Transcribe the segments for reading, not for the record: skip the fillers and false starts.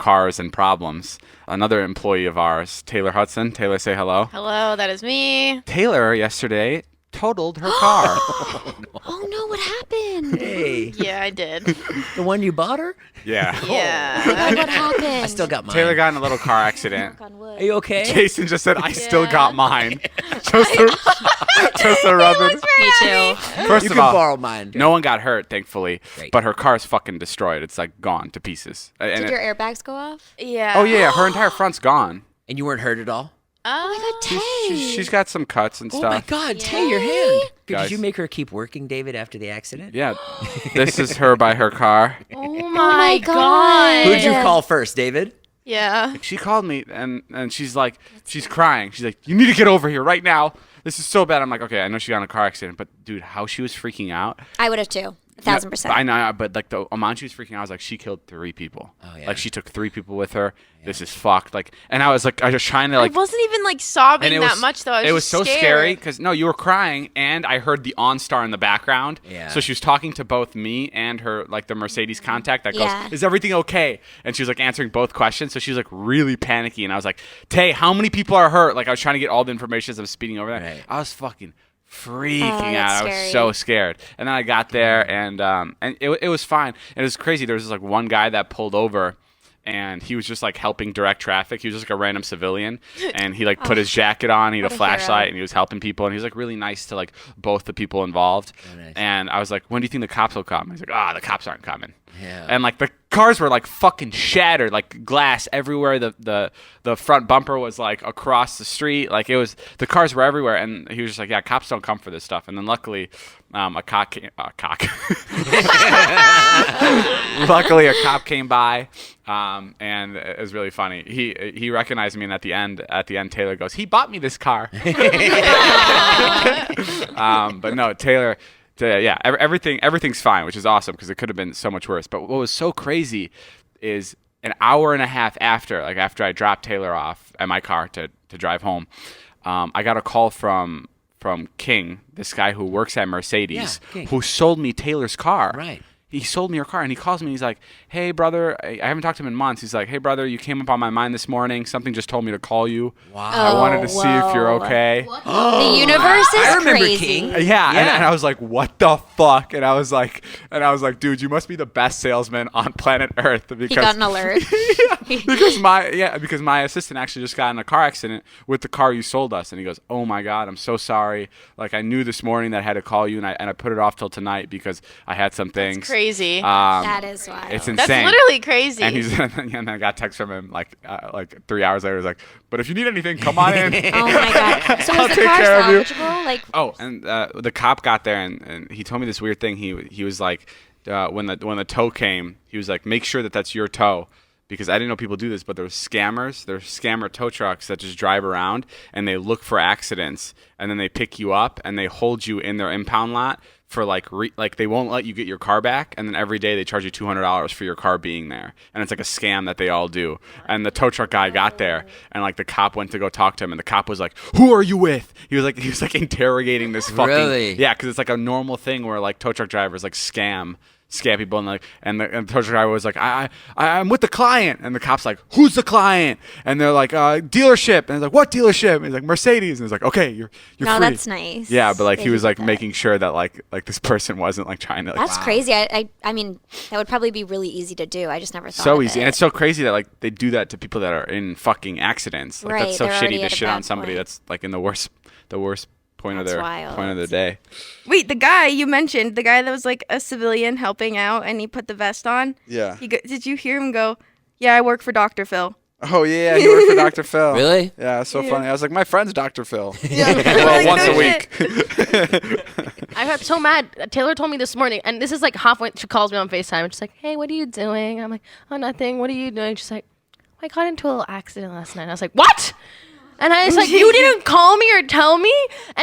cars and problems. Another employee of ours, Taylor Hudson. Taylor, say hello. Hello, that is me. Taylor yesterday totaled her car. Oh no, what happened? Hey, Yeah, I did. the one you bought her? Yeah. Yeah. God, what happened? I still got mine. Taylor got in a little car accident. Knock on wood. Are you okay? Jason just said, I still Yeah. got mine. just to rub it. Me too. First You of can all, borrow mine. no one got hurt, thankfully. Great. But her car's fucking destroyed. It's like gone to pieces. And Did it- your airbags go off? Yeah. oh, yeah. Her entire front's gone. And you weren't hurt at all? Oh my God, Tay. She's got some cuts and Oh stuff. my God, Tay, your hand. Did Guys. you make her keep working, David, after the accident? Yeah. This is her by her car. Oh my my God. god. Who'd you call first, David? Yeah. She called me and she's like, she's crying. She's like, you need to get over here right now. This is so bad. I'm like, okay, I know she got in a car accident, but dude, how she was freaking out. I would have too. 1,000%. I know, but like the amount she was freaking out, I was like, she killed 3 people. Oh, yeah. Like she took 3 people with her. Yeah. This is fucked. Like, and I was trying to I like. wasn't even like sobbing And it that was, much though. I was it was just so scared. scary because no, you were crying, and I heard the OnStar in the background. Yeah. So she was talking to both me and her, like the Mercedes contact that Yeah. goes, "Is everything okay?" And she was like answering both questions, so she was like really panicky, and I was like, "Tay, how many people are hurt?" Like I was trying to get all the information as I'm speeding over there. Right. I was fucking freaking Oh, out. that's I was scary. so scared. And then I got there, and it was fine. And it was crazy. There was this like one guy that pulled over. And he was just like helping direct traffic. He was just like a random civilian, and he like put his jacket on. He had what a a flashlight, hero. and he was helping people. And he was like really nice to like both the people involved. Oh, nice. And I was like, "When do you think the cops will come?" He's like, "The cops aren't coming." Yeah. And like the cars were like fucking shattered, like glass everywhere. The front bumper was like across the street. Like it was, the cars were everywhere. And he was just like, "Yeah, cops don't come for this stuff." And then luckily, a cop came, luckily a cop came by, and it was really funny. He recognized me, and at the end, Taylor goes, "He bought me this car." But no, Taylor. Yeah, everything's fine, which is awesome because it could have been so much worse. But what was so crazy is an hour and a half after I dropped Taylor off at my car to drive home, I got a call from King, this guy who works at Mercedes, Yeah, King. who sold me Taylor's car. Right. He sold me her car, and he calls me. He's like, "Hey, brother, I haven't talked to him in months." He's like, "Hey, brother, you came up on my mind this morning. Something just told me to call you. Wow. I wanted to see if you're whoa. okay." The universe is I remember crazy. King. Yeah, Yeah. And I was like, "What the fuck?" And I was like, "Dude, you must be the best salesman on planet Earth." Because He got an alert. because my assistant actually just got in a car accident with the car you sold us, and he goes, "Oh my God, I'm so sorry. Like I knew this morning that I had to call you, and I put it off till tonight because I had some things." Crazy. That is wild. It's insane. That's literally crazy. And and then I got text from him like 3 hours later. He was like, "But if you need anything, come on in." Oh my God. So I'll is the take car care of you. salvageable? Like, Oh, and the cop got there, and he told me this weird thing. He was like, when the tow came, he was like, "Make sure that that's your tow." Because I didn't know people do this, but there's scammer tow trucks that just drive around and they look for accidents, and then they pick you up and they hold you in their impound lot for like they won't let you get your car back, and then every day they charge you $200 for your car being there, and it's like a scam that they all do. And the tow truck guy got there, and like the cop went to go talk to him, and the cop was like, "Who are you with?" He was like interrogating this fucking Really? yeah, because it's like a normal thing where like tow truck drivers like scam people, and the tow truck driver was like, I'm with the client, and the cop's like, "Who's the client?" And they're like, "Dealership," and he's like, "What dealership?" And he's like, "Mercedes," and he's like, "Okay, you're no, free." that's nice. Yeah, but like They he was did like that. making sure that like this person wasn't like trying to like That's crazy. I mean, that would probably be really easy to do. I just never thought so of easy, it. and it's so crazy that like they do that to people that are in fucking accidents. Like Right, that's so they're already shitty to at a shit on bad somebody point. that's like in the worst point That's of their wild. point of the day. Wait, the guy you mentioned, the guy that was like a civilian helping out and he put the vest on. Yeah. Did you hear him go, "Yeah, I work for Dr. Phil"? Oh yeah, he worked for Dr. Phil. Really? Yeah, it's so funny. I was like, my friend's Dr. Phil. Yeah. Well, once a No week. I got so mad. Taylor told me this morning, and this is like halfway. She calls me on FaceTime, and she's like, "Hey, what are you doing?" I'm like, "Oh, nothing. What are you doing?" She's like, "I got into a little accident last night." And I was like, "What?" And I was like, "You didn't call me or tell me."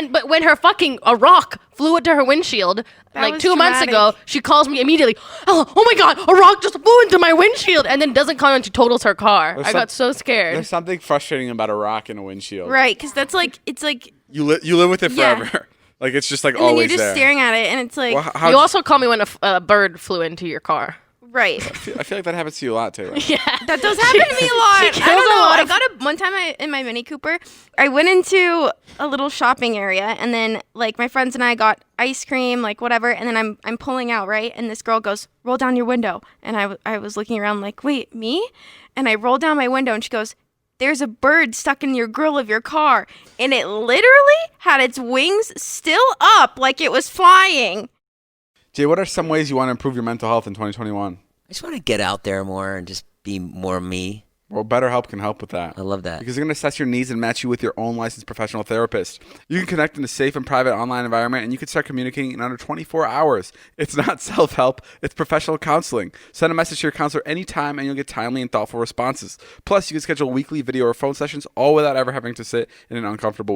But when a rock flew into her windshield like was 2 months traumatic. ago, she calls me immediately. Oh my God, a rock just flew into my windshield, and then doesn't come and she totals her car. There's I got so There's scared. something frustrating about a rock in a windshield. Right, because that's like, it's like, You live with it Yeah. forever. Like it's just like and then you're always just there. staring at it and it's like, Well, how, You also call me when a bird flew into your car. Right. I feel like that happens to you a lot, Taylor. Yeah. That does happen to me a lot. She I kills don't a know. lot I of- got one time in my Mini Cooper. I went into a little shopping area, and then like my friends and I got ice cream, like whatever. And then I'm pulling out, right, and this girl goes, "Roll down your window." And I was looking around like, "Wait, me?" And I rolled down my window, and she goes, "There's a bird stuck in your grill of your car," and it literally had its wings still up, like it was flying. Jay, what are some ways you want to improve your mental health in 2021? I just want to get out there more and just be more me. Well, BetterHelp can help with that. I love that. Because they're going to assess your needs and match you with your own licensed professional therapist. You can connect in a safe and private online environment, and you can start communicating in under 24 hours. It's not self-help, it's professional counseling. Send a message to your counselor anytime, and you'll get timely and thoughtful responses. Plus, you can schedule weekly video or phone sessions, all without ever having to sit in an uncomfortable